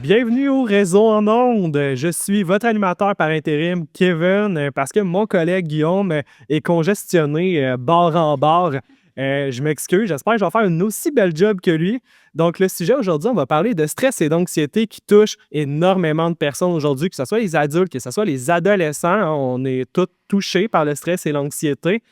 Bienvenue au Réseau en ondes. Je suis votre animateur par intérim, Kevin, parce que mon collègue Guillaume est congestionné barre en barre. Je m'excuse, j'espère que je vais faire une aussi belle job que lui. Donc, le sujet aujourd'hui, on va parler de stress et d'anxiété qui touchent énormément de personnes aujourd'hui, que ce soit les adultes, que ce soit les adolescents. Hein, on est tous touchés par le stress et l'anxiété.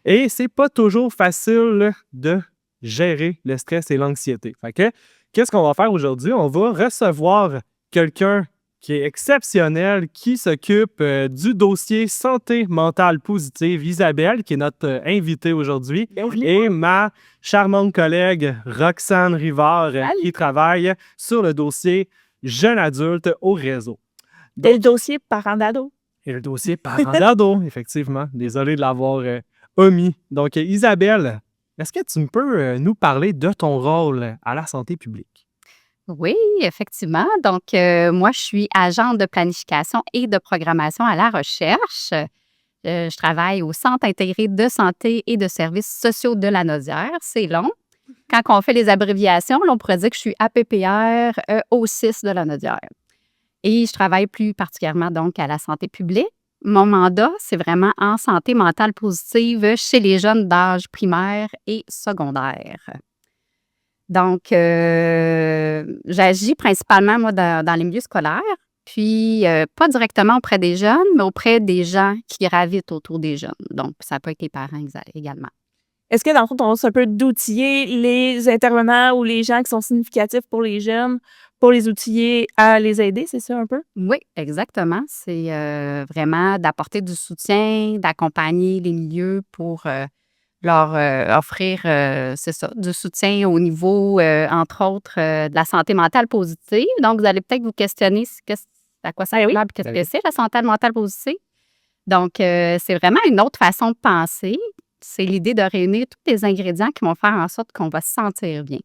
Et c'est pas toujours facile de gérer le stress et l'anxiété. Fait que, qu'est-ce qu'on va faire aujourd'hui? On va recevoir quelqu'un qui est exceptionnel, qui s'occupe du dossier santé mentale positive, Isabelle, qui est notre invitée aujourd'hui, et ma charmante collègue Roxane Rivard, qui travaille sur le dossier jeune adulte au réseau. Donc, et le dossier parents d'ado. Et le dossier parents d'ado, effectivement. Désolé de l'avoir omis. Donc, Isabelle, est-ce que tu peux nous parler de ton rôle à la santé publique? Oui, effectivement. Donc, moi, je suis agente de planification et de programmation à la recherche. Je travaille au Centre intégré de santé et de services sociaux de la Naudière. C'est long. Quand on fait les abréviations, on pourrait dire que je suis APPR O6 de la Naudière. Et je travaille plus particulièrement donc à la santé publique. Mon mandat, c'est vraiment en santé mentale positive chez les jeunes d'âge primaire et secondaire. Donc, j'agis principalement, moi, dans les milieux scolaires, puis pas directement auprès des jeunes, mais auprès des gens qui gravitent autour des jeunes. Donc, ça peut être les parents également. Est-ce que, dans le fond, ton rôle, c'est un peu d'outiller les intervenants ou les gens qui sont significatifs pour les jeunes pour les outiller à les aider, c'est ça un peu? Oui, exactement. C'est vraiment d'apporter du soutien, d'accompagner les milieux pour leur offrir, c'est ça, du soutien au niveau, entre autres, de la santé mentale positive. Donc, vous allez peut-être vous questionner à quoi ça sert et qu'est-ce que c'est la santé mentale positive. Donc, c'est vraiment une autre façon de penser. C'est l'idée de réunir tous les ingrédients qui vont faire en sorte qu'on va se sentir bien.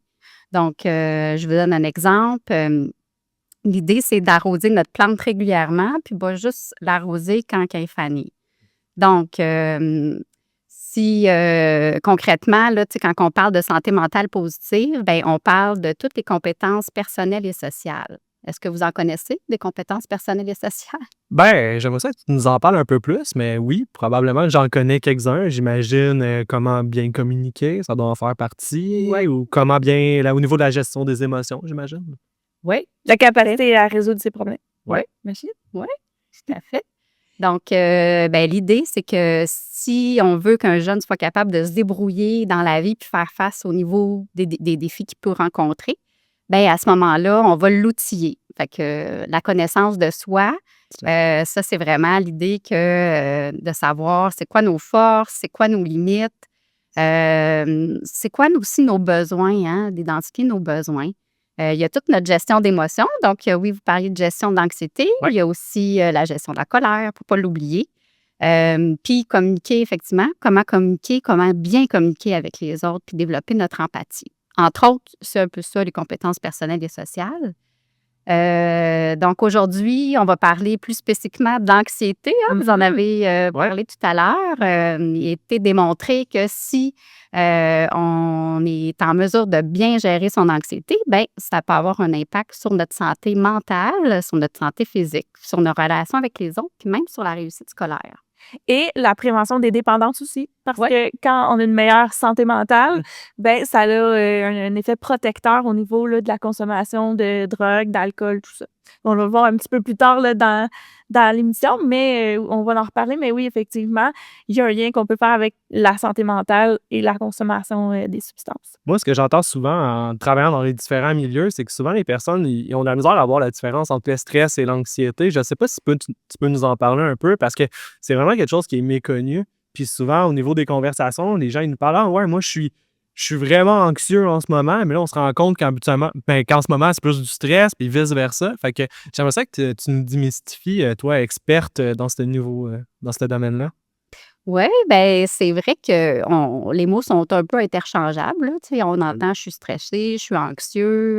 Donc, je vous donne un exemple. L'idée, c'est d'arroser notre plante régulièrement, puis pas juste l'arroser quand elle est fanée. Donc, si concrètement, là, quand on parle de santé mentale positive, bien, on parle de toutes les compétences personnelles et sociales. Est-ce que vous en connaissez, des compétences personnelles et sociales? Bien, j'aimerais ça que tu nous en parles un peu plus, mais oui, probablement, j'en connais quelques-uns. J'imagine comment bien communiquer, ça doit en faire partie, ou comment bien, là, au niveau de la gestion des émotions, j'imagine. Oui, la capacité à résoudre ses problèmes. Oui. Merci. Oui, tout à fait. Donc, l'idée, c'est que si on veut qu'un jeune soit capable de se débrouiller dans la vie puis faire face au niveau des défis qu'il peut rencontrer, bien, à ce moment-là, on va l'outiller. Fait que la connaissance de soi, ça, c'est vraiment l'idée que de savoir c'est quoi nos forces, c'est quoi nos limites, c'est quoi aussi nos besoins, hein, d'identifier nos besoins. Il y a toute notre gestion d'émotions. Donc, oui, vous parliez de gestion d'anxiété. Oui. Il y a aussi la gestion de la colère, pour ne pas l'oublier. Puis, communiquer, effectivement. Comment bien communiquer avec les autres, puis développer notre empathie. Entre autres, c'est un peu ça, les compétences personnelles et sociales. Donc, aujourd'hui, on va parler plus spécifiquement d'anxiété. Hein? Vous en avez parlé tout à l'heure. Il a été démontré que si on est en mesure de bien gérer son anxiété, bien, ça peut avoir un impact sur notre santé mentale, sur notre santé physique, sur nos relations avec les autres, puis même sur la réussite scolaire. Et la prévention des dépendances aussi, parce que quand on a une meilleure santé mentale, ben ça a un effet protecteur au niveau là, de la consommation de drogue, d'alcool, tout ça. On va le voir un petit peu plus tard là, dans l'émission, mais on va en reparler. Mais oui, effectivement, il y a un lien qu'on peut faire avec la santé mentale et la consommation des substances. Moi, ce que j'entends souvent en travaillant dans les différents milieux, c'est que souvent, les personnes ils ont de la misère à voir la différence entre le stress et l'anxiété. Je ne sais pas si tu peux nous en parler un peu, parce que c'est vraiment quelque chose qui est méconnu. Puis souvent, au niveau des conversations, les gens ils nous parlent « Ah ouais, moi, je suis vraiment anxieux en ce moment », mais là, on se rend compte qu'en ce moment, c'est plus du stress, puis vice-versa. Fait que j'aimerais ça que tu nous démystifies, toi, experte dans ce domaine-là. Oui, bien, c'est vrai que les mots sont un peu interchangeables. Là. Tu sais, on entend « je suis stressé »,« je suis anxieux ».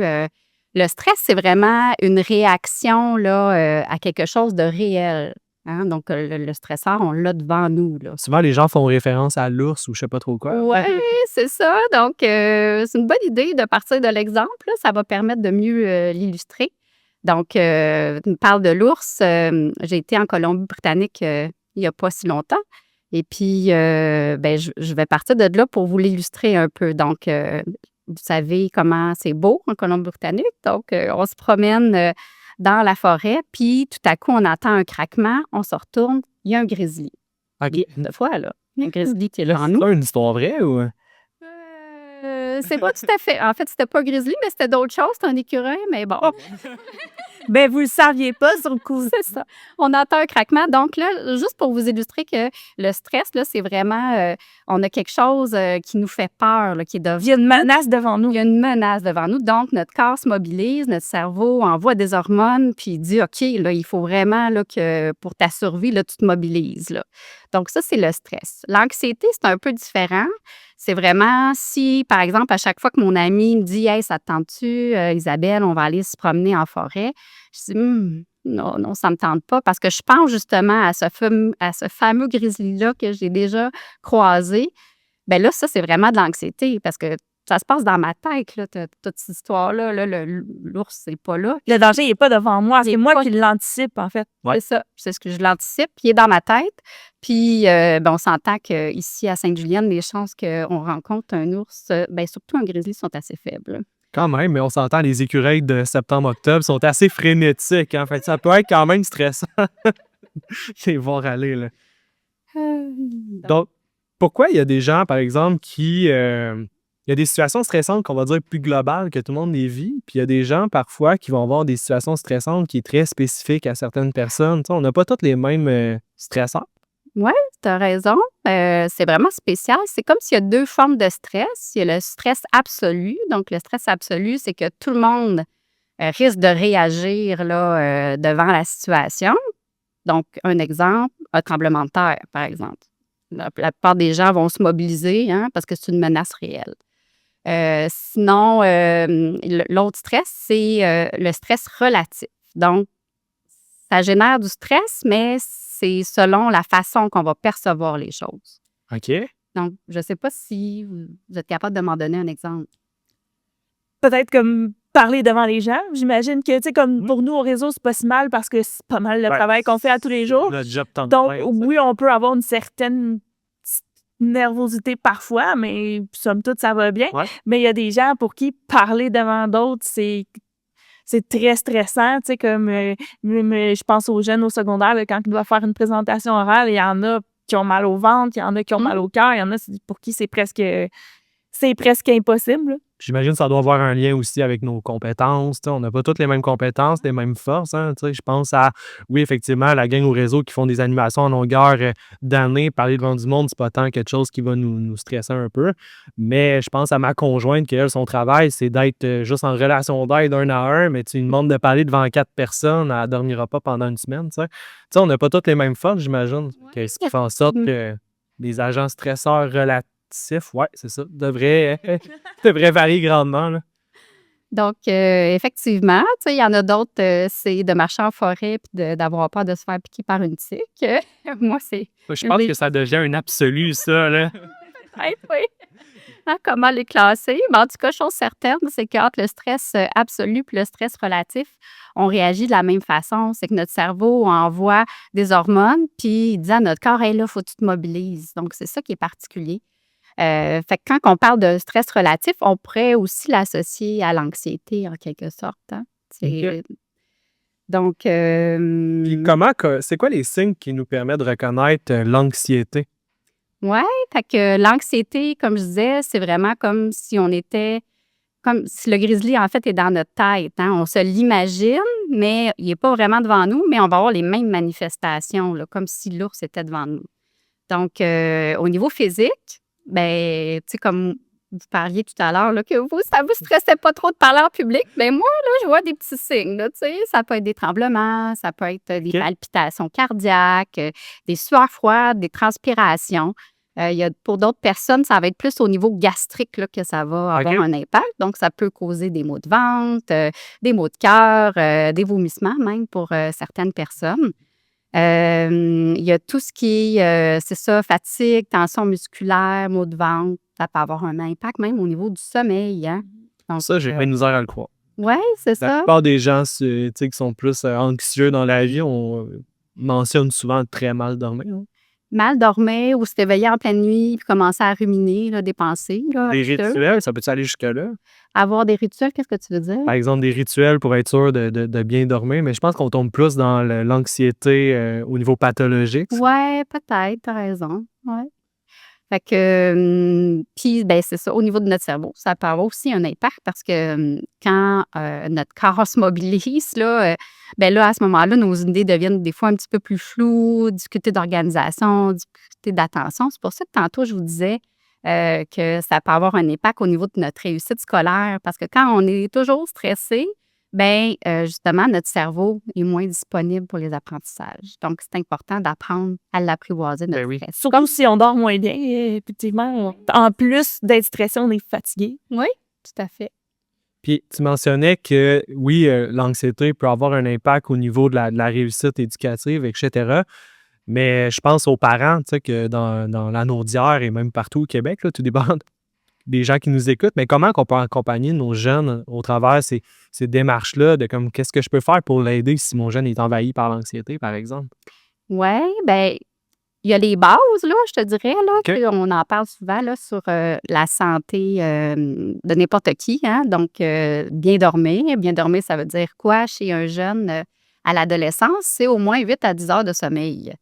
Le stress, c'est vraiment une réaction là, à quelque chose de réel. hein. Donc, le stresseur, on l'a devant nous, là. Souvent, les gens font référence à l'ours ou je sais pas trop quoi. Ouais, c'est ça. Donc, c'est une bonne idée de partir de l'exemple, là. Ça va permettre de mieux l'illustrer. Donc, tu me parles de l'ours. J'ai été en Colombie-Britannique il n'y a pas si longtemps. Et puis, je vais partir de là pour vous l'illustrer un peu. Donc, vous savez comment c'est beau en Colombie-Britannique. Donc, on se promène dans la forêt, puis tout à coup, on entend un craquement, on se retourne, il y a un grizzly. OK. Bien, deux fois, là. Un grizzly qui est Là, devant c'est nous. ça une histoire vraie ou? C'est pas tout à fait. En fait, c'était pas un grizzly, mais c'était d'autres choses. C'était un écureuil, mais bon. Ben, vous le saviez pas sur le coup. C'est ça. On entend un craquement. Donc là, juste pour vous illustrer que le stress, là, c'est vraiment, on a quelque chose qui nous fait peur, là, qui est Il y a une menace devant nous. il y a une menace devant nous. Donc, notre corps se mobilise, notre cerveau envoie des hormones, puis il dit, OK, là, il faut vraiment là, que pour ta survie, là, tu te mobilises. Là. Donc, ça, c'est le stress. L'anxiété, c'est un peu différent. C'est vraiment si, par exemple, à chaque fois que mon ami me dit, Hey, ça te tente-tu, Isabelle, on va aller se promener en forêt, je dis, non, ça ne me tente pas parce que je pense justement à ce fameux grizzly-là que j'ai déjà croisé. Bien là, ça, c'est vraiment de l'anxiété parce que ça se passe dans ma tête, là, toute cette histoire-là. Là, l'ours, c'est pas là. Le danger, il n'est pas devant moi. Il est C'est moi pas- qui l'anticipe, en fait. Ouais. C'est ça. C'est ce que je l'anticipe. Puis il est dans ma tête. Puis on s'entend qu'ici, à Sainte-Julienne, les chances qu'on rencontre un ours, surtout un grizzly, sont assez faibles. Quand même, mais on s'entend, les écureuils de septembre-octobre sont assez frénétiques. En fait, ça peut être quand même stressant. Les voir aller, là. Donc, pourquoi il y a des gens, par exemple, qui... il y a des situations stressantes qu'on va dire plus globales que tout le monde les vit, puis il y a des gens, parfois, qui vont avoir des situations stressantes qui sont très spécifiques à certaines personnes. Tu sais, on n'a pas tous les mêmes stressants. Tu as raison. C'est vraiment spécial. C'est comme s'il y a deux formes de stress. Il y a le stress absolu. Donc, le stress absolu, c'est que tout le monde risque de réagir là, devant la situation. Donc, un exemple, un tremblement de terre, par exemple. La plupart des gens vont se mobiliser parce que c'est une menace réelle. Sinon, l'autre stress, c'est le stress relatif. Donc, ça génère du stress, mais c'est selon la façon qu'on va percevoir les choses. OK. Donc, je ne sais pas si vous êtes capable de m'en donner un exemple. Peut-être comme parler devant les gens. J'imagine que, tu sais, comme pour nous, au réseau, c'est pas si mal parce que c'est pas mal le travail qu'on fait à tous les jours. Notre job temps de Donc, plein, oui, on peut avoir une certaine petite nervosité parfois, mais somme toute, ça va bien. Ouais. Mais il y a des gens pour qui parler devant d'autres, c'est très stressant. Tu sais, comme je pense aux jeunes au secondaire, là, quand ils doivent faire une présentation orale, il y en a qui ont mal au ventre, il y en a qui ont mal au cœur, il y en a pour qui c'est presque impossible. J'imagine que ça doit avoir un lien aussi avec nos compétences. Tu sais, on n'a pas toutes les mêmes compétences, les mêmes forces. Tu sais, je pense à, oui, effectivement, la gang au réseau qui font des animations en longueur d'année. Parler devant du monde, c'est pas tant quelque chose qui va nous stresser un peu. Mais je pense à ma conjointe, qui, elle, son travail, c'est d'être juste en relation d'aide 1 à 1. Mais tu lui demandes de parler devant 4 personnes, elle ne dormira pas pendant une semaine. Tu sais, on n'a pas toutes les mêmes forces, j'imagine. Ouais. Ce qui fait en sorte que les agents stresseurs relatifs, ouais, c'est ça, devrait varier grandement. Là. Donc, effectivement, tu sais, il y en a d'autres, c'est de marcher en forêt puis d'avoir peur de se faire piquer par une tique. Moi, c'est... Je pense que ça devient un absolu, ça. Là. Oui. Comment les classer? Mais en tout cas, chose certaine, c'est qu'entre le stress absolu et le stress relatif, on réagit de la même façon. C'est que notre cerveau envoie des hormones, puis il dit à notre corps, « Hey, là, il faut que tu te mobilises. » Donc, c'est ça qui est particulier. Fait que quand on parle de stress relatif, on pourrait aussi l'associer à l'anxiété, en quelque sorte. OK. Donc, Puis c'est quoi les signes qui nous permettent de reconnaître l'anxiété? ouais, fait que l'anxiété, comme je disais, c'est vraiment comme si on était, comme si le grizzly, en fait, est dans notre tête. On se l'imagine, mais il n'est pas vraiment devant nous, mais on va avoir les mêmes manifestations, là, comme si l'ours était devant nous. Donc, au niveau physique, ben, tu sais, comme vous parliez tout à l'heure, là, que ça vous stressait pas trop de parler en public, mais moi, là, je vois des petits signes, là, tu sais, ça peut être des tremblements, ça peut être des palpitations cardiaques, des sueurs froides, des transpirations. Pour d'autres personnes, ça va être plus au niveau gastrique là, que ça va avoir un impact. Donc, ça peut causer des maux de ventre, des maux de cœur, des vomissements même pour certaines personnes. Il y a tout ce qui est, c'est ça, fatigue, tension musculaire, maux de ventre. Ça peut avoir un impact même au niveau du sommeil, hein. Donc, Ça, j'ai pas de misère à le croire. ouais, c'est La ça. plupart des gens tu sais, qui sont plus anxieux dans la vie, on mentionne souvent très mal dormir. Hein. Mal dormir ou se réveiller en pleine nuit puis commencer à ruminer là, des pensées là, Des anxieuses. rituels, ça peut-tu aller jusque-là? Avoir des rituels, qu'est-ce que tu veux dire? Par exemple, des rituels pour être sûr de bien dormir, mais je pense qu'on tombe plus dans l'anxiété au niveau pathologique. Ouais, peut-être, tu as raison. Ouais. Fait que, puis, ben, c'est ça, au niveau de notre cerveau, ça peut avoir aussi un impact parce que quand notre corps se mobilise, là, ben là, à ce moment-là, nos idées deviennent des fois un petit peu plus floues, difficulté d'organisation, difficulté d'attention. C'est pour ça que tantôt, je vous disais que ça peut avoir un impact au niveau de notre réussite scolaire parce que quand on est toujours stressé, ben justement, notre cerveau est moins disponible pour les apprentissages. Donc, c'est important d'apprendre à l'apprivoiser, notre Ben oui. stress. Surtout si on dort moins bien, effectivement, en plus d'être stressé, on est fatigué. Oui, tout à fait. Puis tu mentionnais que oui, l'anxiété peut avoir un impact au niveau de la réussite éducative, etc. Mais je pense aux parents, tu sais, que dans la Naudière et même partout au Québec, là, tout dépend des gens qui nous écoutent, mais comment on peut accompagner nos jeunes au travers ces démarches-là de comme qu'est-ce que je peux faire pour l'aider si mon jeune est envahi par l'anxiété, par exemple? Oui, bien, il y a les bases, là, je te dirais, là, OK. on en parle souvent là, sur la santé de n'importe qui. Hein? Donc, bien dormir. Bien dormir, ça veut dire quoi chez un jeune à l'adolescence? C'est au moins 8 à 10 heures de sommeil.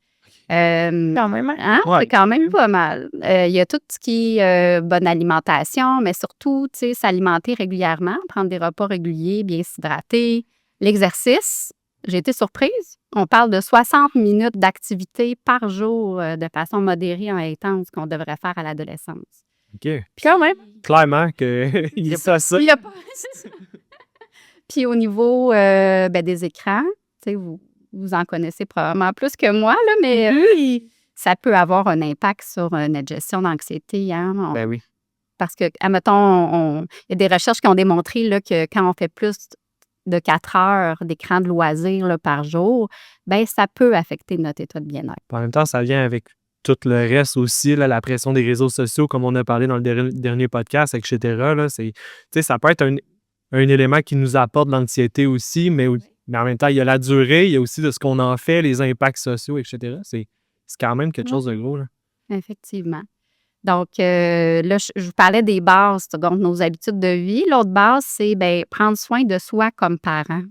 Quand même, hein? Hein? Ouais. C'est quand même pas mal. Il y a tout ce qui est bonne alimentation, mais surtout, tu sais, s'alimenter régulièrement, prendre des repas réguliers, bien s'hydrater. L'exercice, j'ai été surprise. On parle de 60 minutes d'activité par jour de façon modérée et intense qu'on devrait faire à l'adolescence. OK. Quand même. Clairement qu'il y a ça. Il y a pas- Puis au niveau ben, des écrans, tu sais, vous en connaissez probablement plus que moi, là, mais Oui. ça peut avoir un impact sur notre gestion d'anxiété. Hein? Ben oui. Parce que, admettons, il y a des recherches qui ont démontré là, que quand on fait plus de 4 heures d'écran de loisirs là, par jour, ben ça peut affecter notre état de bien-être. Puis en même temps, ça vient avec tout le reste aussi, là, la pression des réseaux sociaux, comme on a parlé dans le dernier podcast, etc. Là, tu sais, ça peut être un élément qui nous apporte de l'anxiété aussi, mais en même temps, il y a la durée, il y a aussi de ce qu'on en fait, les impacts sociaux, etc. C'est quand même quelque chose de gros. Là. Effectivement. Donc, là, je vous parlais des bases, donc nos habitudes de vie. L'autre base, c'est ben, prendre soin de soi comme parent.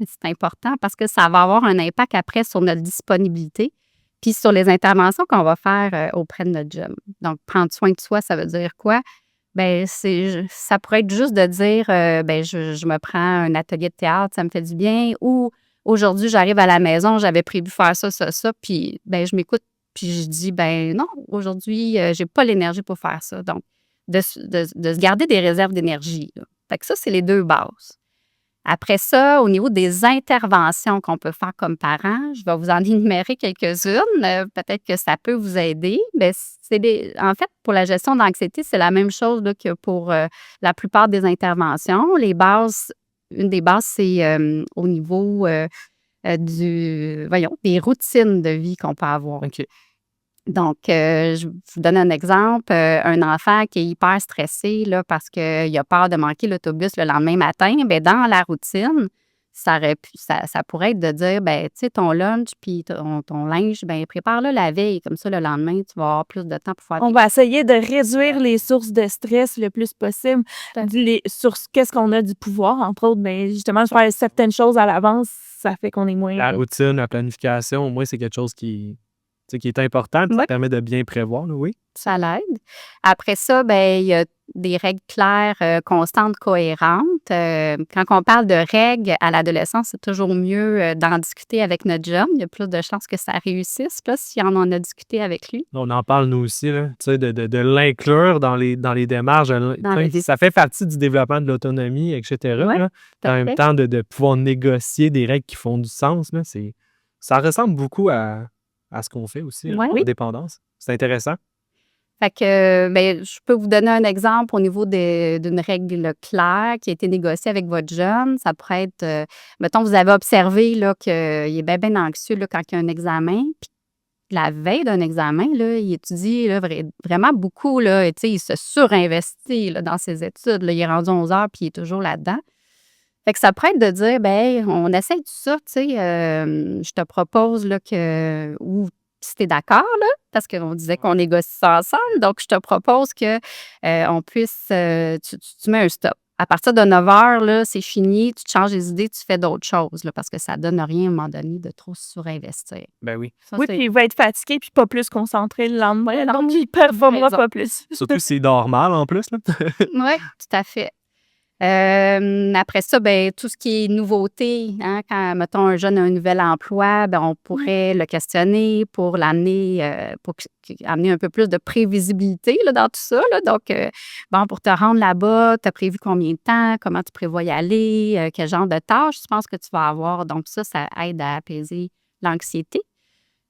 C'est important parce que ça va avoir un impact après sur notre disponibilité puis sur les interventions qu'on va faire auprès de notre jeune. Donc, prendre soin de soi, ça veut dire quoi? Ben ça pourrait être juste de dire, ben je me prends un atelier de théâtre, ça me fait du bien, ou aujourd'hui, j'arrive à la maison, j'avais prévu faire ça, puis ben je m'écoute, puis je dis, ben non, aujourd'hui, j'ai pas l'énergie pour faire ça. Donc, de se garder des réserves d'énergie. Là. Fait que ça, c'est les 2 bases. Après ça, au niveau des interventions qu'on peut faire comme parents, je vais vous en énumérer quelques-unes. Peut-être que ça peut vous aider. Mais en fait, pour la gestion d'anxiété, c'est la même chose là, que pour la plupart des interventions. Les bases, une des bases, c'est au niveau des routines de vie qu'on peut avoir. OK. Donc, je vous donne un exemple. Un enfant qui est hyper stressé là, parce qu'il a peur de manquer l'autobus le lendemain matin, bien, dans la routine, ça pourrait être de dire, ben, tu sais, ton lunch puis ton linge, ben, prépare-le la veille. Comme ça, le lendemain, tu vas avoir plus de temps pour faire On va essayer de réduire les sources de stress le plus possible. Sur qu'est-ce qu'on a du pouvoir, entre autres, ben, justement, faire certaines choses à l'avance, ça fait qu'on est moins... La routine, la planification, au moins, c'est quelque chose qui est important, puis ça permet de bien prévoir, là, oui. Ça l'aide. Après ça, ben il y a des règles claires, constantes, cohérentes. Quand on parle de règles à l'adolescence, c'est toujours mieux d'en discuter avec notre jeune. Il y a plus de chances que ça réussisse là, si on en a discuté avec lui. On en parle, nous aussi, là, tu sais, de l'inclure dans les démarches. Ça fait partie du développement de l'autonomie, etc. Ouais, là. En même temps, de pouvoir négocier des règles qui font du sens, là, ça ressemble beaucoup à ce qu'on fait aussi, là, Ouais. en dépendance. C'est intéressant. Fait que, ben, je peux vous donner un exemple au niveau d'une règle claire qui a été négociée avec votre jeune. Ça pourrait être, mettons, vous avez observé là, qu'il est bien, bien anxieux là, quand il y a un examen. Puis la veille d'un examen, là, il étudie là, vraiment beaucoup. Là, et, tu sais, il se surinvestit là, dans ses études. Là. Il est rendu 11 heures puis il est toujours là-dedans. Fait que ça pourrait être de dire, ben, on essaie tout ça, tu sais, je te propose là, ou si tu es d'accord, là, parce qu'on disait qu'on négocie ça ensemble, donc je te propose que on puisse, tu mets un stop. À partir de 9 heures, là, c'est fini, tu te changes les idées, tu fais d'autres choses, là, parce que ça donne rien à un moment donné de trop surinvestir. Ben oui. Ça, Oui, puis il va être fatigué puis pas plus concentré le lendemain, donc il performera raison. pas plus. Surtout si c'est normal en plus. Là. Oui, tout à fait. Après ça, ben, tout ce qui est nouveauté, hein, quand, mettons, un jeune a un nouvel emploi, ben, on pourrait le questionner pour l'amener, amener un peu plus de prévisibilité là, dans tout ça. Là. Donc, bon, pour te rendre là-bas, tu as prévu combien de temps, comment tu prévois y aller, quel genre de tâches tu penses que tu vas avoir. Donc, ça aide à apaiser l'anxiété.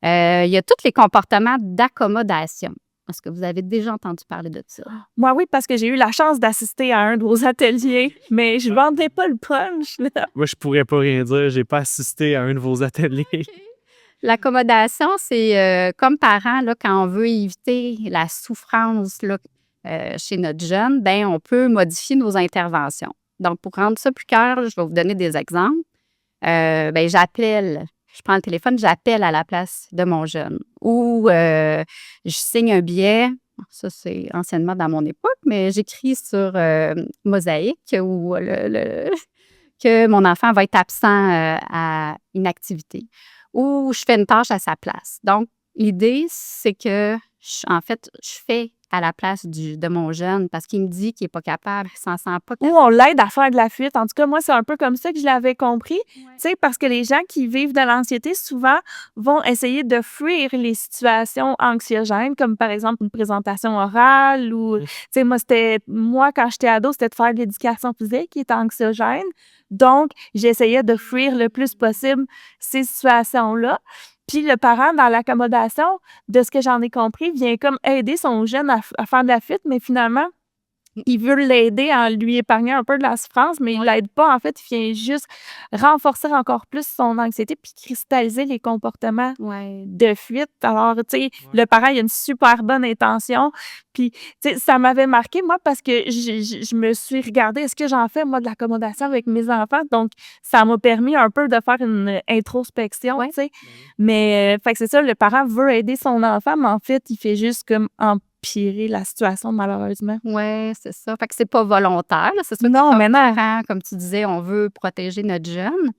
Il y a tous les comportements d'accommodation. Est-ce que vous avez déjà entendu parler de ça? Moi, oui, parce que j'ai eu la chance d'assister à un de vos ateliers, mais je ne vendrai pas le punch. Là. Moi, je pourrais pas rien dire. J'ai pas assisté à un de vos ateliers. L'accommodation, c'est comme parent, là, quand on veut éviter la souffrance là, chez notre jeune, ben on peut modifier nos interventions. Donc, pour rendre ça plus clair, je vais vous donner des exemples. Ben, je prends le téléphone, j'appelle à la place de mon jeune. Ou je signe un billet, ça c'est anciennement dans mon époque, mais j'écris sur Mosaïque que mon enfant va être absent à une activité. Ou je fais une tâche à sa place. Donc, l'idée, c'est que, en fait, je fais à la place de mon jeune parce qu'il me dit qu'il n'est pas capable, qu'il ne s'en sent pas Ou capable. on l'aide à faire de la fuite. En tout cas, moi, c'est un peu comme ça que je l'avais compris. Tu sais, parce que les gens qui vivent de l'anxiété, souvent, vont essayer de fuir les situations anxiogènes, comme par exemple une présentation orale ou, tu sais, moi, quand j'étais ado, c'était de faire de l'éducation physique qui était anxiogène. Donc, j'essayais de fuir le plus possible ces situations-là. Puis le parent, dans l'accommodation, de ce que j'en ai compris, vient comme aider son jeune à faire de la fuite, mais finalement, il veut l'aider en lui épargnant un peu de la souffrance, mais il l'aide pas. En fait, il vient juste renforcer encore plus son anxiété puis cristalliser les comportements de fuite. Alors, tu sais, le parent, il a une super bonne intention. Puis, tu sais, ça m'avait marqué, moi, parce que je me suis regardée, est-ce que j'en fais, moi, de l'accommodation avec mes enfants? Donc, ça m'a permis un peu de faire une introspection, tu sais. Mais, fait que c'est ça, le parent veut aider son enfant, mais en fait, il fait juste comme empirer la situation, malheureusement. Oui, c'est ça. Fait que c'est pas volontaire. Là. C'est ça. Non, mais non. Comme tu disais, on veut protéger notre jeune,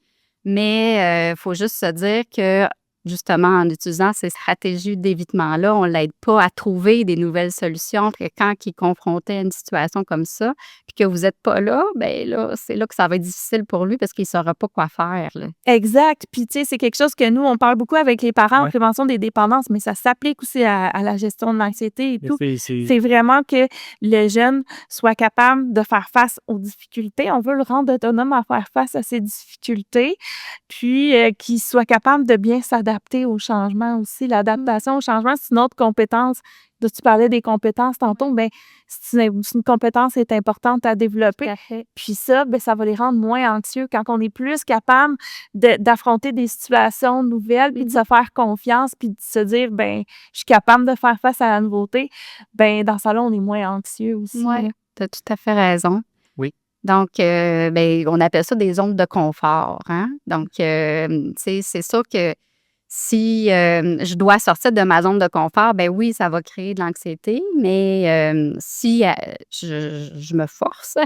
mais il faut juste se dire que, justement, en utilisant ces stratégies d'évitement-là, on ne l'aide pas à trouver des nouvelles solutions. Puis quand il est confronté à une situation comme ça, puis que vous n'êtes pas là, bien là, c'est là que ça va être difficile pour lui parce qu'il ne saura pas quoi faire. Là. Exact. Puis, tu sais, c'est quelque chose que nous, on parle beaucoup avec les parents en prévention des dépendances, mais ça s'applique aussi à la gestion de l'anxiété et tout. C'est vraiment que le jeune soit capable de faire face aux difficultés. On veut le rendre autonome à faire face à ces difficultés, puis qu'il soit capable de bien s'adapter au changement aussi. L'adaptation au changement, c'est une autre compétence. Tu parlais des compétences tantôt, bien, c'est une compétence qui est importante à développer. Puis ça, bien, ça va les rendre moins anxieux quand on est plus capable d'affronter des situations nouvelles, puis de se faire confiance, puis de se dire, bien, je suis capable de faire face à la nouveauté. Bien, dans ça là, on est moins anxieux aussi. Oui, tu as tout à fait raison. Oui. Donc, ben, on appelle ça des zones de confort. Hein? Donc, tu sais, c'est sûr que si je dois sortir de ma zone de confort, ben oui, ça va créer de l'anxiété, mais si je me force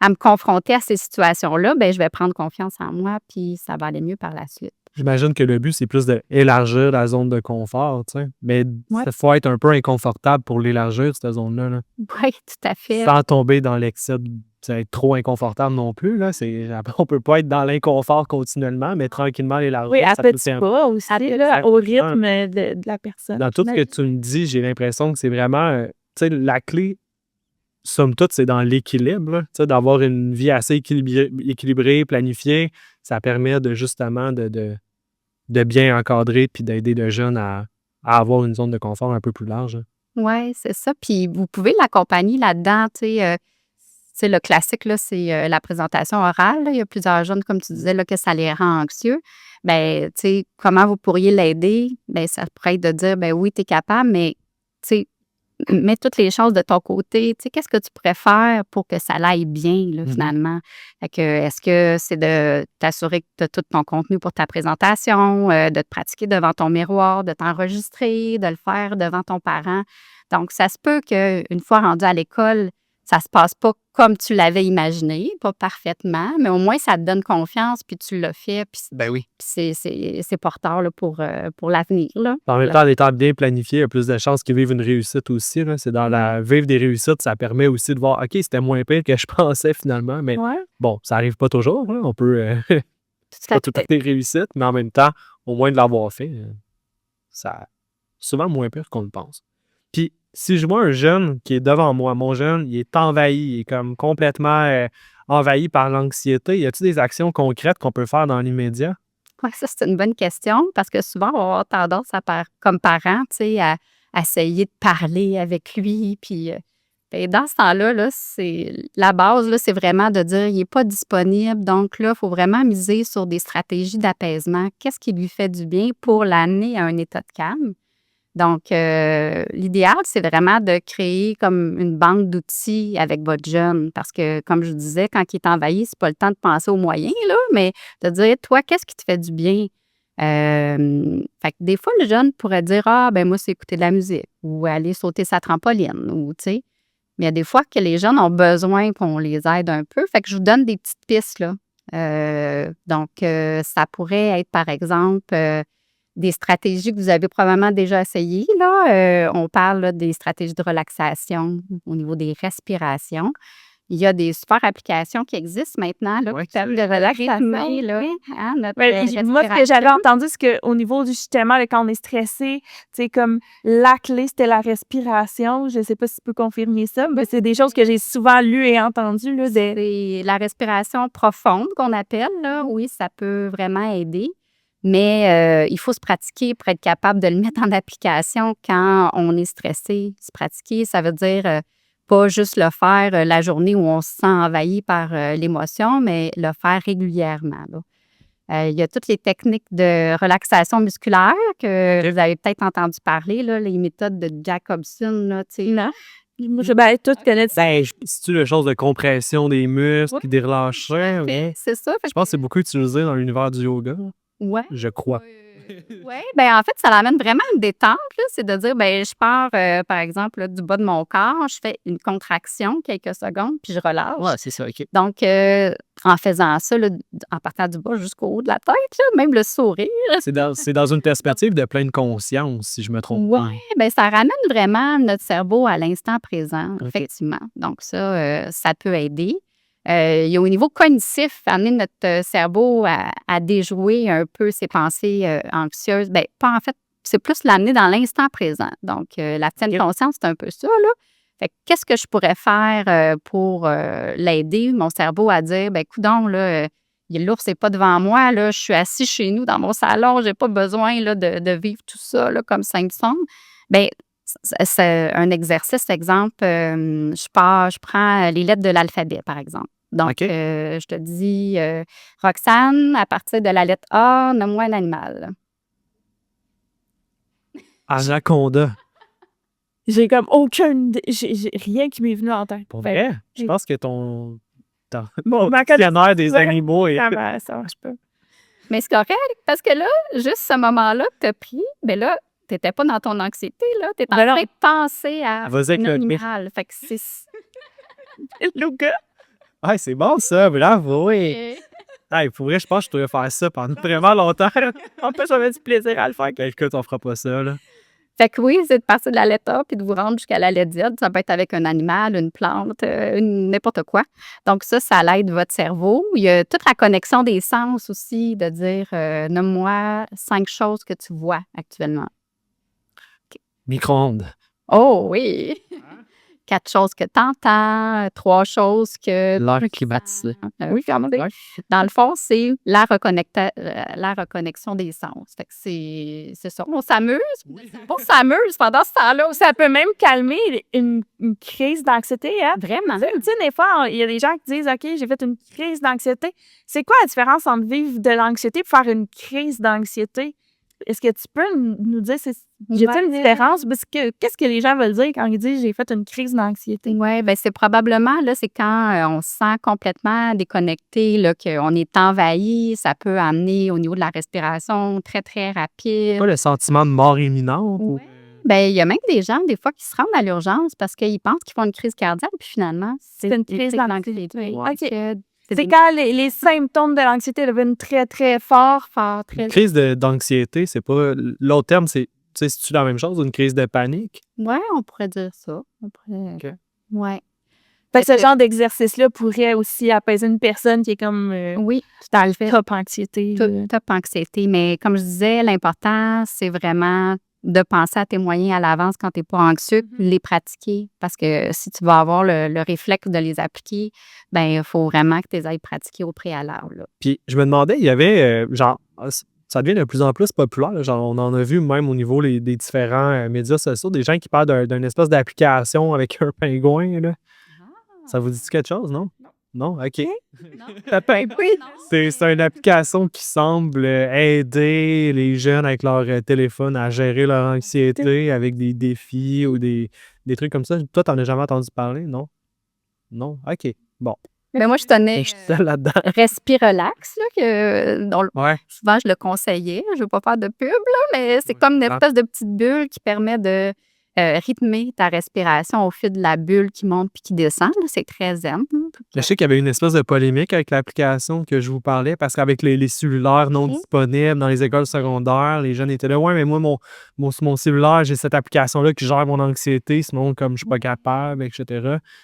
à me confronter à ces situations-là, ben je vais prendre confiance en moi, puis ça va aller mieux par la suite. J'imagine que le but, c'est plus d'élargir la zone de confort, tu sais. Mais il faut être un peu inconfortable pour l'élargir, cette zone-là. Là. Oui, tout à fait. Sans tomber dans l'excès être trop inconfortable non plus. Là. On peut pas être dans l'inconfort continuellement, mais tranquillement l'élargir. Oui, à ça petit pas aussi, là, au rythme de la personne. Dans tout ce que tu me dis, j'ai l'impression que c'est vraiment, tu sais, la clé, somme toute, c'est dans l'équilibre. Tu sais, d'avoir une vie assez équilibrée, planifiée, ça permet de justement de bien encadrer puis d'aider le jeune à avoir une zone de confort un peu plus large. Oui, c'est ça. Puis vous pouvez l'accompagner là-dedans, le classique, là, c'est la présentation orale. Là. Il y a plusieurs jeunes, comme tu disais, là, que ça les rend anxieux. Bien, comment vous pourriez l'aider? Bien, ça pourrait être de dire, ben oui, tu es capable, mais, mets toutes les choses de ton côté. Qu'est-ce que tu pourrais faire pour que ça aille bien, là, finalement? Fait que, est-ce que c'est de t'assurer que tu as tout ton contenu pour ta présentation, de te pratiquer devant ton miroir, de t'enregistrer, de le faire devant ton parent? Donc, ça se peut qu'une fois rendu à l'école, ça se passe pas comme tu l'avais imaginé, pas parfaitement, mais au moins, ça te donne confiance, puis tu l'as fait, puis Ben oui. c'est porteur là, pour l'avenir. Là. En même temps, en étant bien planifié, il y a plus de chances qu'ils vivent une réussite aussi. Là. C'est dans vivre des réussites, ça permet aussi de voir, OK, c'était moins pire que je pensais finalement, mais Ouais. bon, ça n'arrive pas toujours. Hein. On peut c'est pas tout à fait réussite, mais en même temps, au moins de l'avoir fait, ça souvent moins pire qu'on le pense. Puis, si je vois un jeune qui est devant moi, mon jeune, il est envahi, il est comme complètement envahi par l'anxiété, y a-t-il des actions concrètes qu'on peut faire dans l'immédiat? Oui, ça, c'est une bonne question parce que souvent, on va avoir tendance comme parents, à essayer de parler avec lui. Puis, ben, dans ce temps-là, là, la base, là, c'est vraiment de dire il n'est pas disponible. Donc, là, il faut vraiment miser sur des stratégies d'apaisement. Qu'est-ce qui lui fait du bien pour l'amener à un état de calme? Donc, l'idéal, c'est vraiment de créer comme une banque d'outils avec votre jeune parce que, comme je disais, quand il est envahi, c'est pas le temps de penser aux moyens, là, mais de dire, toi, qu'est-ce qui te fait du bien? Fait que des fois, le jeune pourrait dire, ah, ben moi, c'est écouter de la musique ou aller sauter sa trampoline ou, tu sais. Mais il y a des fois que les jeunes ont besoin qu'on les aide un peu. Fait que je vous donne des petites pistes, là. Donc, ça pourrait être, par exemple, des stratégies que vous avez probablement déjà essayées. Là. On parle là, des stratégies de relaxation au niveau des respirations. Il y a des super applications qui existent maintenant là, Ouais, qui permettent de relaxer là, notre Moi, ce que j'avais respiration. entendu, c'est qu'au niveau du justement, là, quand on est stressé, comme la clé, c'était la respiration. Je ne sais pas si tu peux confirmer ça, mais c'est des choses que j'ai souvent lues et entendues. Là, C'est la respiration profonde qu'on appelle. Là. Oui, ça peut vraiment aider. Mais il faut se pratiquer pour être capable de le mettre en application quand on est stressé. Se pratiquer, ça veut dire pas juste le faire la journée où on se sent envahi par l'émotion, mais le faire régulièrement. Là. Il y a toutes les techniques de relaxation musculaire que vous avez peut-être entendu parler, là, les méthodes de Jacobson. Là, non. Moi, tout connais ça. Ben, c'est-tu le chose de compression des muscles puis des relâcheurs? Ouais. C'est ça. Je pense que c'est beaucoup utilisé dans l'univers du yoga. Ouais. Je crois. Oui, bien, en fait, ça l'amène vraiment une détente. Là. C'est de dire, bien, je pars, par exemple, là, du bas de mon corps, je fais une contraction quelques secondes, puis je relâche. Ouais, c'est ça, OK. Donc, en faisant ça, là, en partant du bas jusqu'au haut de la tête, là, même le sourire. C'est dans une perspective de pleine conscience, si je me trompe pas. Oui, bien, ça ramène vraiment notre cerveau à l'instant présent, OK. effectivement. Donc, ça peut aider. Il y a au niveau cognitif, amener notre cerveau à déjouer un peu ses pensées anxieuses. Bien, pas en fait, c'est plus l'amener dans l'instant présent. Donc, la pleine conscience, c'est un peu ça, là. Fait que qu'est-ce que je pourrais faire pour l'aider, mon cerveau, à dire, bien, coudonc, là, l'ours n'est pas devant moi, là, je suis assis chez nous dans mon salon, je n'ai pas besoin là, de vivre tout ça là, comme Simpson. Bien, c'est un exercice, exemple, je prends les lettres de l'alphabet, par exemple. Donc, OK. je te dis, Roxane, à partir de la lettre A, nomme-moi un animal. Anaconda. J'ai comme j'ai rien qui m'est venu en tête. Pour Fait- vrai? Je pense que ton Bon, ma dictionnaire des connaissance, animaux est... ça marche pas. Mais c'est correct, parce que là, juste ce moment-là que tu as pris, bien là, tu n'étais pas dans ton anxiété, là. Tu es en Ben non. train de penser à Vas-y avec un le animal. Fait que c'est... Luca. Ah, c'est bon ça, bravo, oui. Ah, pour vrai, je pense que je devrais faire ça pendant vraiment longtemps. En plus, j'avais du plaisir à le faire. Ben écoute, on fera pas ça, là. Fait que oui, c'est de partir de la lettre A puis de vous rendre jusqu'à la lettre Z. Ça peut être avec un animal, une plante, n'importe quoi. Donc ça l'aide votre cerveau. Il y a toute la connexion des sens aussi, de dire nomme-moi 5 choses que tu vois actuellement. Micro-ondes. Oh oui! 4 choses que tu entends, 3 choses que L'air climatisé. oui, quand même. Ouais. Dans le fond, c'est la reconnexion des sens. Fait que c'est ça. On s'amuse. On s'amuse pendant ce temps-là. Ça peut même calmer une crise d'anxiété, hein? Vraiment. Tu sais, des fois, il y a des gens qui disent, OK, j'ai fait une crise d'anxiété. C'est quoi la différence entre vivre de l'anxiété et faire une crise d'anxiété? Est-ce que tu peux nous dire, y a-t-il une différence? Parce que qu'est-ce que les gens veulent dire quand ils disent j'ai fait une crise d'anxiété? Oui, bien, c'est probablement, là, c'est quand on se sent complètement déconnecté, là, qu'on est envahi. Ça peut amener au niveau de la respiration très, très rapide. Pas le sentiment de mort imminente? ou- Ouais. Ben, il y a même des gens, des fois, qui se rendent à l'urgence parce qu'ils pensent qu'ils font une crise cardiaque, puis finalement, C'est une crise d'anxiété. Ouais. OK. C'est C'est quand les symptômes de l'anxiété deviennent très, très forts, très... Une crise d'anxiété, c'est pas. L'autre terme, c'est. Tu sais, c'est-tu la même chose, une crise de panique? Oui, on pourrait dire ça. On pourrait... OK. Ouais. Fait que ce Fait que- genre d'exercice-là pourrait aussi apaiser une personne qui est comme Oui, tout à fait. top anxiété. Top anxiété. Mais comme je disais, l'important, c'est vraiment de penser à tes moyens à l'avance quand tu n'es pas anxieux, les pratiquer. Parce que si tu vas avoir le réflexe de les appliquer, ben il faut vraiment que tu les ailles pratiquer au préalable. Là. Puis je me demandais, il y avait, genre, ça devient de plus en plus populaire, là, genre, on en a vu même au niveau des différents médias sociaux, des gens qui parlent d'une espèce d'application avec un pingouin, là. Ça vous dit quelque chose, non? Non? OK. C'est une application qui semble aider les jeunes avec leur téléphone à gérer leur anxiété avec des défis ou des trucs comme ça. Toi, t'en as jamais entendu parler, non? Non? OK. Bon. Mais moi, je tenais Je suis seule là-dedans. Respirelax, là, que Ouais. souvent je le conseillais. Je ne veux pas faire de pub, là, mais c'est comme une espèce de petite bulle qui permet de rythmer ta respiration au fil de la bulle qui monte puis qui descend. Là. C'est très zen. Je sais qu'il y avait une espèce de polémique avec l'application que je vous parlais parce qu'avec les cellulaires non disponibles dans les écoles secondaires, les jeunes étaient là. Ouais, mais moi, mon cellulaire, j'ai cette application-là qui gère mon anxiété, sinon, comme je suis pas capable, etc.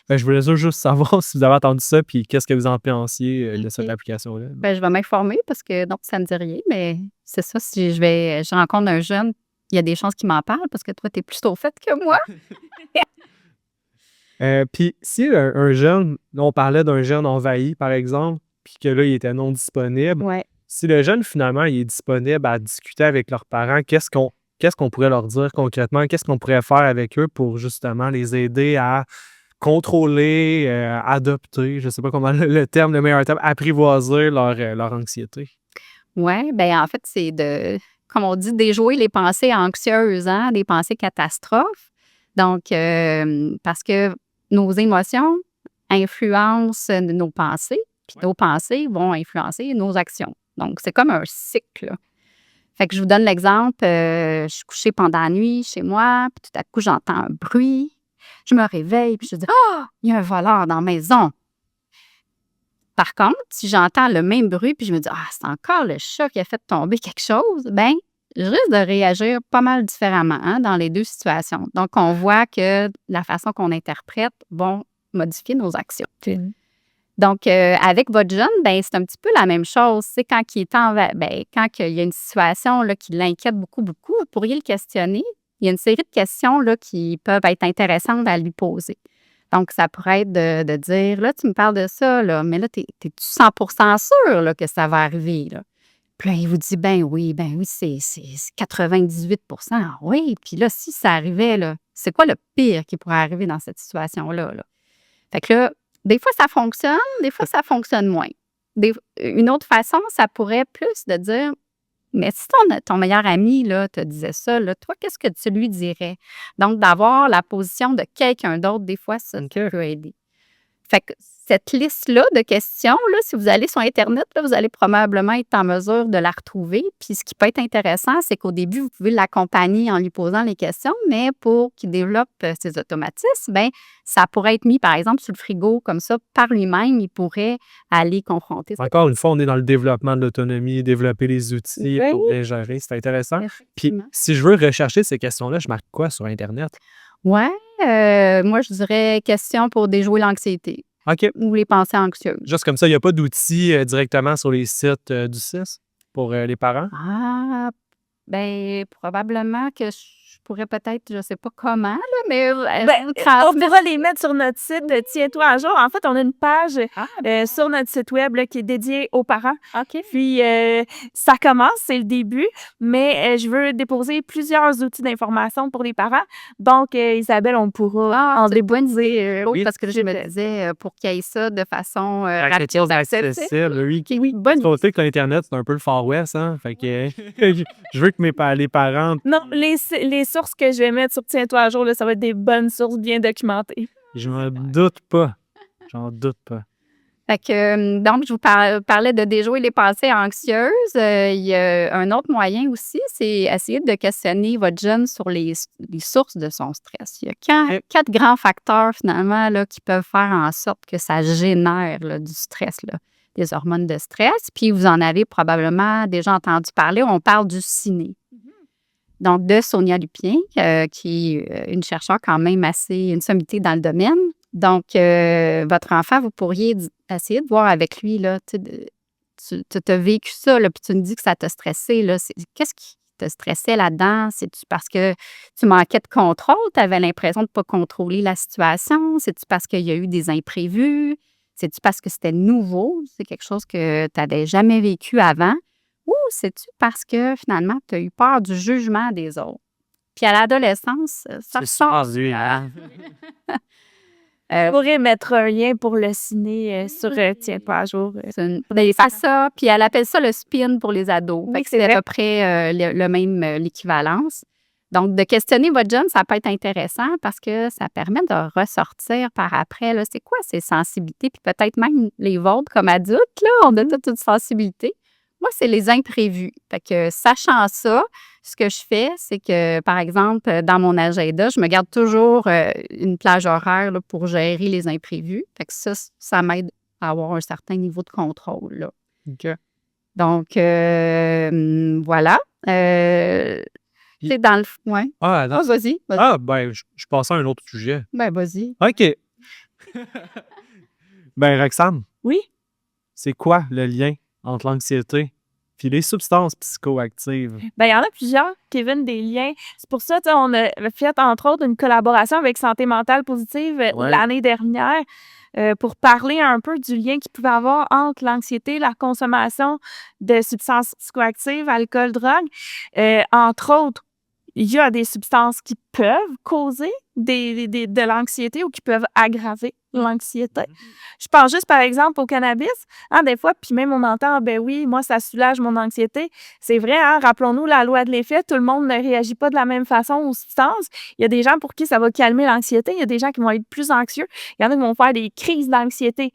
Ben, je voulais juste savoir si vous avez entendu ça puis qu'est-ce que vous en pensiez de cette application-là. Ben, je vais m'informer parce que non, ça ne me dit rien, mais c'est ça. Si je rencontre un jeune, il y a des chances qu'il m'en parle parce que toi, tu es plus au fait que moi. Puis si un jeune, on parlait d'un jeune envahi, par exemple, puis que là, il était non disponible, Ouais. si le jeune, finalement, il est disponible à discuter avec leurs parents, qu'est-ce qu'on pourrait leur dire concrètement? Qu'est-ce qu'on pourrait faire avec eux pour justement les aider à contrôler, adopter, je ne sais pas comment le meilleur terme, apprivoiser leur anxiété? Oui, bien, en fait, c'est comme on dit, déjouer les pensées anxieuses, hein, les pensées catastrophes. Donc, parce que nos émotions influencent nos pensées, puis nos pensées vont influencer nos actions. Donc, c'est comme un cycle. Fait que je vous donne l'exemple. Je suis couchée pendant la nuit chez moi, puis tout à coup, j'entends un bruit. Je me réveille, puis je dis « Ah, il y a un voleur dans la maison! » Par contre, si j'entends le même bruit, puis je me dis « Ah, c'est encore le chat qui a fait tomber quelque chose », bien, je risque de réagir pas mal différemment dans les deux situations. Donc, on voit que la façon qu'on interprète va modifier nos actions. Donc, avec votre jeune, ben c'est un petit peu la même chose. C'est quand il est quand il y a une situation là, qui l'inquiète beaucoup, beaucoup, vous pourriez le questionner. Il y a une série de questions là, qui peuvent être intéressantes à lui poser. Donc, ça pourrait être de dire, là, tu me parles de ça, là, mais là, t'es-tu 100% sûr là, que ça va arriver? Là? Puis là, il vous dit, ben oui, c'est 98%. Oui, puis là, si ça arrivait, là, c'est quoi le pire qui pourrait arriver dans cette situation-là? Là? Fait que là, des fois, ça fonctionne, des fois, ça fonctionne moins. Une autre façon, ça pourrait plus de dire, mais si ton meilleur ami là, te disait ça, là, toi, qu'est-ce que tu lui dirais? Donc, d'avoir la position de quelqu'un d'autre, des fois, ça peut aider. Fait que cette liste-là de questions, là, si vous allez sur Internet, là, vous allez probablement être en mesure de la retrouver. Puis ce qui peut être intéressant, c'est qu'au début, vous pouvez l'accompagner en lui posant les questions, mais pour qu'il développe ses automatismes, bien, ça pourrait être mis, par exemple, sur le frigo, comme ça, par lui-même, il pourrait aller confronter. Encore une fois, on est dans le développement de l'autonomie, développer les outils pour les gérer. C'est intéressant. Puis si je veux rechercher ces questions-là, je marque quoi sur Internet? Oui, moi, je dirais question pour déjouer l'anxiété. OK. Ou les pensées anxieuses. Juste comme ça, il n'y a pas d'outils directement sur les sites du CIS pour les parents? Ah, bien, probablement que je pourrais peut-être, je ne sais pas comment, là, mais On pourra les mettre sur notre site de Tiens-toi à jour. En fait, on a une page sur notre site web là, qui est dédiée aux parents. OK. Puis, ça commence, c'est le début, mais je veux déposer plusieurs outils d'information pour les parents. Donc, Isabelle, on pourra en déposer. Oui, parce que je me disais, pour qu'il y ait ça de façon rapide, accessible, oui. OK, oui, bonne Tu sais que l'Internet, c'est un peu le Far West, hein? Fait que je veux que les parents... Non, les sources que je vais mettre sur Tiens-toi à jour, là, ça va être des bonnes sources bien documentées. Je m'en doute pas. J'en doute pas. Fait que, donc, je vous parlais de déjouer les pensées anxieuses. Il y a un autre moyen aussi, c'est essayer de questionner votre jeune sur les sources de son stress. Il y a quatre grands facteurs, finalement, là, qui peuvent faire en sorte que ça génère là, du stress, là, des hormones de stress. Puis, vous en avez probablement déjà entendu parler. On parle du ciné. Donc, de Sonia Lupien, qui est une chercheure quand même une sommité dans le domaine. Donc, votre enfant, vous pourriez essayer de voir avec lui, là, tu as vécu ça, là, puis tu me dis que ça t'a stressé, là. Qu'est-ce qui te stressait là-dedans? C'est-tu parce que tu manquais de contrôle? Tu avais l'impression de ne pas contrôler la situation? C'est-tu parce qu'il y a eu des imprévus? C'est-tu parce que c'était nouveau? C'est quelque chose que tu n'avais jamais vécu avant? Ou c'est-tu parce que, finalement, tu as eu peur du jugement des autres? Puis à l'adolescence, ça ressort. Je pourrais mettre un lien pour le ciné sur Tiens-toi à jour. C'est ça, puis elle appelle ça le spin pour les ados. Oui, fait que c'est à peu près le même, l'équivalence. Donc, de questionner votre jeune, ça peut être intéressant parce que ça permet de ressortir par après, là, c'est quoi ses sensibilités, puis peut-être même les vôtres comme adultes, là, on a toute une sensibilité. Moi, c'est les imprévus. Fait que, sachant ça, ce que je fais, c'est que, par exemple, dans mon agenda, je me garde toujours une plage horaire là, pour gérer les imprévus. Fait que ça m'aide à avoir un certain niveau de contrôle, là. OK. Donc, voilà. C'est dans le... Ouais. Ah, non. Vas-y. Ah, ben, je passais à un autre sujet. Ben, vas-y. OK. Ben, Roxane, Oui? c'est quoi le lien entre l'anxiété puis les substances psychoactives? Ben, il y en a plusieurs, Kevin, des liens. C'est pour ça, on a fait, entre autres, une collaboration avec Santé mentale positive l'année dernière pour parler un peu du lien qu'il pouvait avoir entre l'anxiété, la consommation de substances psychoactives, alcool, drogue. Entre autres, il y a des substances qui peuvent causer de l'anxiété ou qui peuvent aggraver l'anxiété. Je pense juste, par exemple, au cannabis. Hein, des fois, puis même on entend, ben oui, moi, ça soulage mon anxiété. C'est vrai, hein, rappelons-nous la loi de l'effet. Tout le monde ne réagit pas de la même façon aux substances. Il y a des gens pour qui ça va calmer l'anxiété. Il y a des gens qui vont être plus anxieux. Il y en a qui vont faire des crises d'anxiété.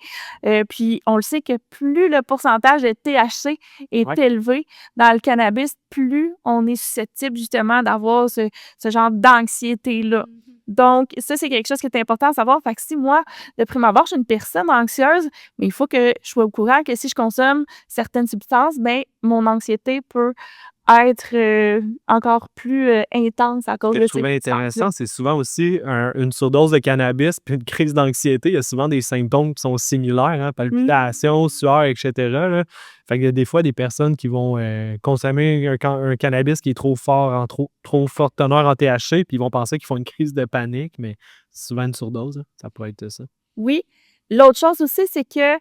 Puis on le sait que plus le pourcentage de THC est élevé dans le cannabis, plus on est susceptible justement d'avoir ce genre d'anxiété-là. Donc, ça, c'est quelque chose qui est important à savoir. Fait que si moi, de prime abord, je suis une personne anxieuse, mais il faut que je sois au courant que si je consomme certaines substances, ben mon anxiété peut être encore plus intense à cause Ce de que je trouvais intéressant, c'est souvent aussi une surdose de cannabis puis une crise d'anxiété. Il y a souvent des symptômes qui sont similaires, hein, palpitations, sueur, etc. Là. Fait qu'il y a des fois des personnes qui vont consommer un cannabis qui est trop fort, trop forte teneur en THC, puis ils vont penser qu'ils font une crise de panique, mais c'est souvent une surdose. Hein. Ça peut être ça. Oui. L'autre chose aussi, c'est que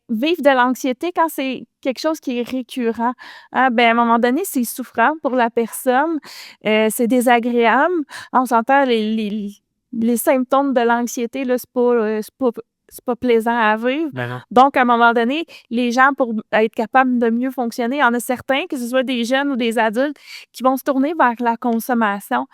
vivre de l'anxiété, quand c'est quelque chose qui est récurrent, hein, à un moment donné, c'est souffrant pour la personne, c'est désagréable. On s'entend, les symptômes de l'anxiété, là, c'est pas plaisant à vivre. Donc, à un moment donné, les gens, pour être capables de mieux fonctionner, il y en a certains, que ce soit des jeunes ou des adultes, qui vont se tourner vers la consommation.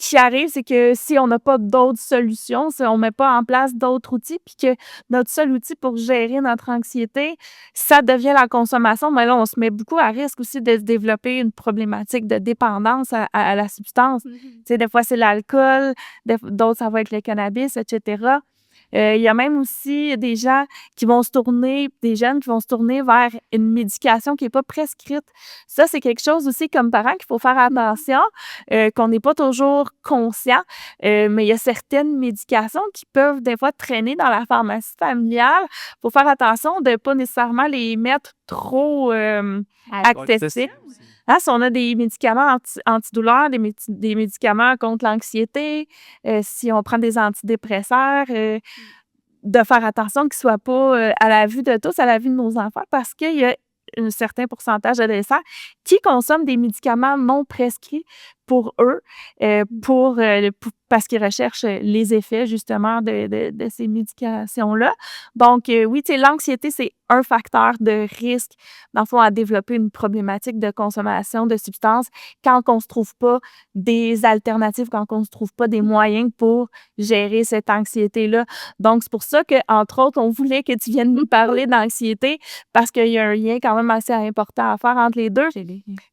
Ce qui arrive, c'est que si on n'a pas d'autres solutions, si on ne met pas en place d'autres outils, puis que notre seul outil pour gérer notre anxiété, ça devient la consommation, mais là, on se met beaucoup à risque aussi de se développer une problématique de dépendance à la substance. Tu sais, des fois, c'est l'alcool, d'autres, ça va être le cannabis, etc. Il y a même aussi des gens qui vont se tourner, des jeunes qui vont se tourner vers une médication qui n'est pas prescrite. Ça, c'est quelque chose aussi comme parent qu'il faut faire attention, qu'on n'est pas toujours conscient, mais il y a certaines médications qui peuvent des fois traîner dans la pharmacie familiale. Il faut faire attention de ne pas nécessairement les mettre trop accessibles. Si on a des médicaments antidouleurs, des médicaments contre l'anxiété, si on prend des antidépresseurs, de faire attention qu'ils ne soient pas à la vue de tous, à la vue de nos enfants, parce qu'il y a un certain pourcentage d'adolescents qui consomment des médicaments non prescrits pour eux, parce qu'ils recherchent les effets, justement, de ces médications-là. Donc, oui, tu sais, l'anxiété, c'est un facteur de risque, dans le fond, à développer une problématique de consommation de substances quand on ne se trouve pas des alternatives, quand on ne se trouve pas des moyens pour gérer cette anxiété-là. Donc, c'est pour ça qu'entre autres, on voulait que tu viennes nous parler d'anxiété, parce qu'il y a un lien quand même assez important à faire entre les deux.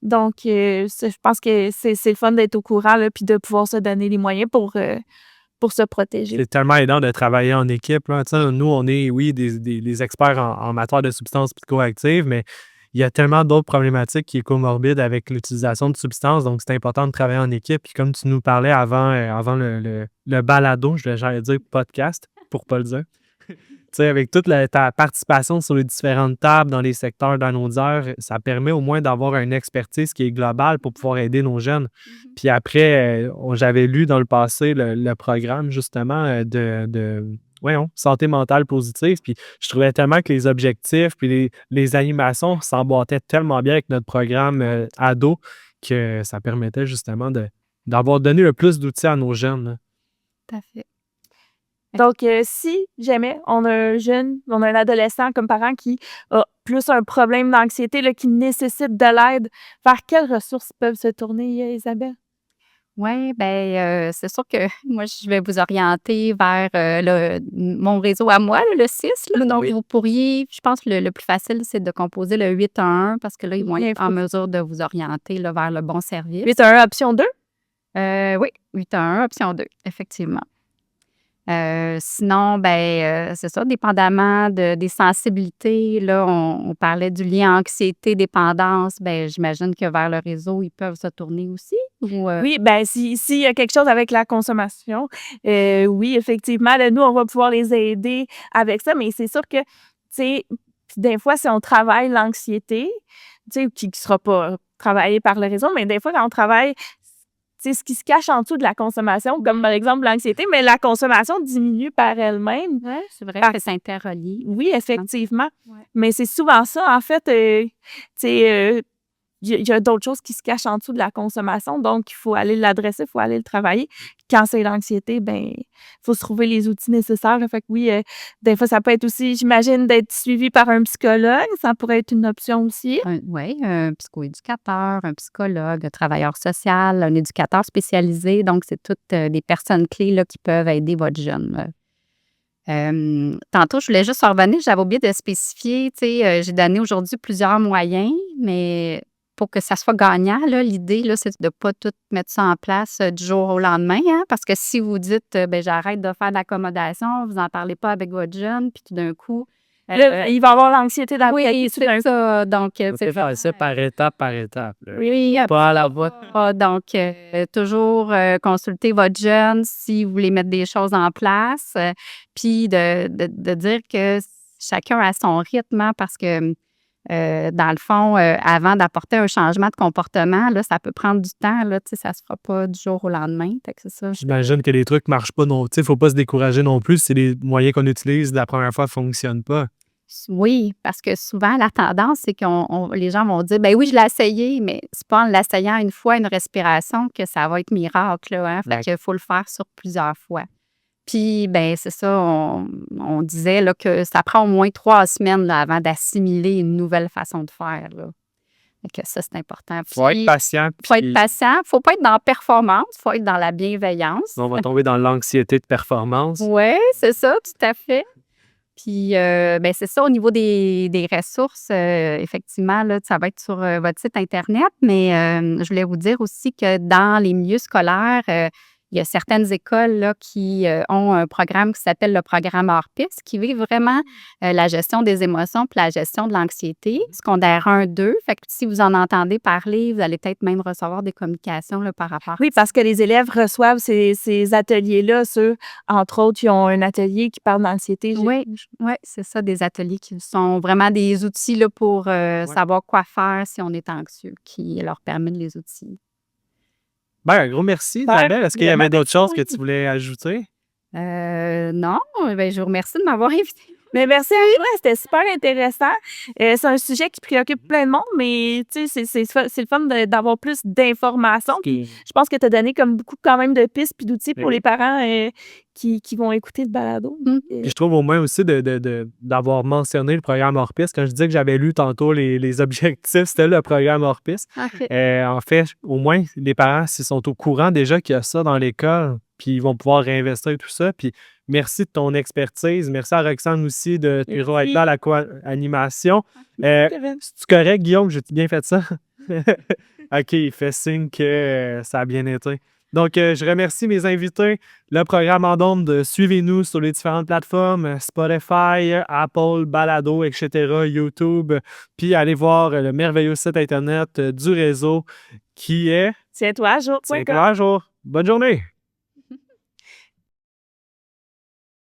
Donc, je pense que c'est le fun d'être au courant, là, puis de pouvoir se donner les moyens pour se protéger. C'est tellement aidant de travailler en équipe, là. Tu sais, nous, on est, oui, des experts en matière de substances psychoactives, mais il y a tellement d'autres problématiques qui sont comorbides avec l'utilisation de substances, donc c'est important de travailler en équipe. Puis comme tu nous parlais avant le balado, j'allais dire podcast, pour pas le dire. Tu sais, avec toute ta participation sur les différentes tables dans les secteurs d'Anaudière, ça permet au moins d'avoir une expertise qui est globale pour pouvoir aider nos jeunes. Puis après, j'avais lu dans le passé le programme, justement, santé mentale positive. Puis je trouvais tellement que les objectifs puis les animations s'emboîtaient tellement bien avec notre programme ado que ça permettait justement d'avoir donné le plus d'outils à nos jeunes, là. Tout à fait. Donc, si jamais on a un adolescent comme parent qui a plus un problème d'anxiété, là, qui nécessite de l'aide, vers quelles ressources peuvent se tourner, Isabelle? Oui, bien, c'est sûr que moi, je vais vous orienter vers mon réseau à moi, là, le 6. Là. Donc, vous pourriez, je pense que le plus facile, c'est de composer le 811 parce que là, ils vont être en mesure de vous orienter là, vers le bon service. 811 option 2? Oui, 811 option 2, effectivement. Sinon, c'est ça, dépendamment des sensibilités, là, on parlait du lien anxiété-dépendance, j'imagine que vers le réseau, ils peuvent se tourner aussi? Oui, s'il y a quelque chose avec la consommation, oui, effectivement, là, nous, on va pouvoir les aider avec ça, mais c'est sûr que, tu sais, des fois, si on travaille l'anxiété, tu sais, qui ne sera pas travaillé par le réseau, mais des fois, quand on travaille ce qui se cache en dessous de la consommation, comme par exemple l'anxiété, mais la consommation diminue par elle-même. Oui, c'est vrai que c'est interrelié. Oui, effectivement. Ouais. Mais c'est souvent ça, en fait, tu sais, il y a d'autres choses qui se cachent en dessous de la consommation, donc il faut aller l'adresser, il faut aller le travailler. Quand c'est l'anxiété, il faut se trouver les outils nécessaires. Fait que oui, des fois, ça peut être aussi, j'imagine, d'être suivi par un psychologue. Ça pourrait être une option aussi. Oui, un psychoéducateur, un psychologue, un travailleur social, un éducateur spécialisé. Donc, c'est toutes des personnes clés là, qui peuvent aider votre jeune. Tantôt, je voulais juste revenir, j'avais oublié de spécifier, j'ai donné aujourd'hui plusieurs moyens, mais pour que ça soit gagnant, là, l'idée, là, c'est de ne pas tout mettre ça en place du jour au lendemain, hein, parce que si vous dites, j'arrête de faire de l'accommodation, vous n'en parlez pas avec votre jeune, puis tout d'un coup... Là, il va avoir l'anxiété d'après. Oui, c'est ça. Donc, c'est faire ça par étape, là. Oui, pas à la voix. Donc, toujours consulter votre jeune si vous voulez mettre des choses en place, puis de dire que chacun a son rythme, hein, parce que, dans le fond, avant d'apporter un changement de comportement, là, ça peut prendre du temps, là, ça ne se fera pas du jour au lendemain. Fait que c'est ça. J'imagine que les trucs ne marchent pas non. Il ne faut pas se décourager non plus si les moyens qu'on utilise la première fois ne fonctionnent pas. Oui, parce que souvent, la tendance, c'est que les gens vont dire, oui, je l'ai essayé, mais c'est pas en l'essayant une fois, une respiration, que ça va être miracle, là, hein? Fait qu'il faut le faire sur plusieurs fois. Puis, c'est ça, on disait là, que ça prend au moins 3 semaines là, avant d'assimiler une nouvelle façon de faire, là. Fait que ça, c'est important. Il faut être patient. Il faut être patient. Il ne faut pas être dans la performance, il faut être dans la bienveillance. On va tomber dans l'anxiété de performance. Oui, c'est ça, tout à fait. Puis, c'est ça, au niveau des ressources, effectivement, là, ça va être sur votre site Internet, mais je voulais vous dire aussi que dans les milieux scolaires, Il y a certaines écoles là, qui ont un programme qui s'appelle le programme hors-piste, qui vise vraiment la gestion des émotions puis la gestion de l'anxiété. Secondaire 1, 2. Fait que si vous en entendez parler, vous allez peut-être même recevoir des communications là, par rapport Oui, parce que les élèves reçoivent ces ateliers-là. Entre autres, ils ont un atelier qui parle d'anxiété. Oui, c'est ça, des ateliers qui sont vraiment des outils là, pour savoir quoi faire si on est anxieux, qui leur permettent les outils. Ben, un gros merci, Isabelle. Est-ce qu'il y avait d'autres choses que tu voulais ajouter? Non, ben, je vous remercie de m'avoir invité. Mais merci à toi, c'était super intéressant. C'est un sujet qui préoccupe plein de monde, mais c'est le fun d'avoir plus d'informations. Puis je pense que tu as donné comme beaucoup quand même de pistes puis d'outils pour les parents qui vont écouter le balado. Puis je trouve au moins aussi d'avoir mentionné le programme hors-piste. Quand je disais que j'avais lu tantôt les objectifs, c'était le programme hors-piste. En fait, au moins, les parents, s'ils sont au courant déjà qu'il y a ça dans l'école, puis ils vont pouvoir réinvestir tout ça. Puis merci de ton expertise. Merci à Roxane aussi de toujours être là à la co-animation. C'est-tu correct, Guillaume? J'ai bien fait ça? OK, il fait signe que ça a bien été. Donc, je remercie mes invités. Le programme en ondes, suivez-nous sur les différentes plateformes, Spotify, Apple, Balado, etc., YouTube. Puis allez voir le merveilleux site Internet du réseau qui est... Tiens-toi à jour. Tiens-toi à jour. Bonne journée!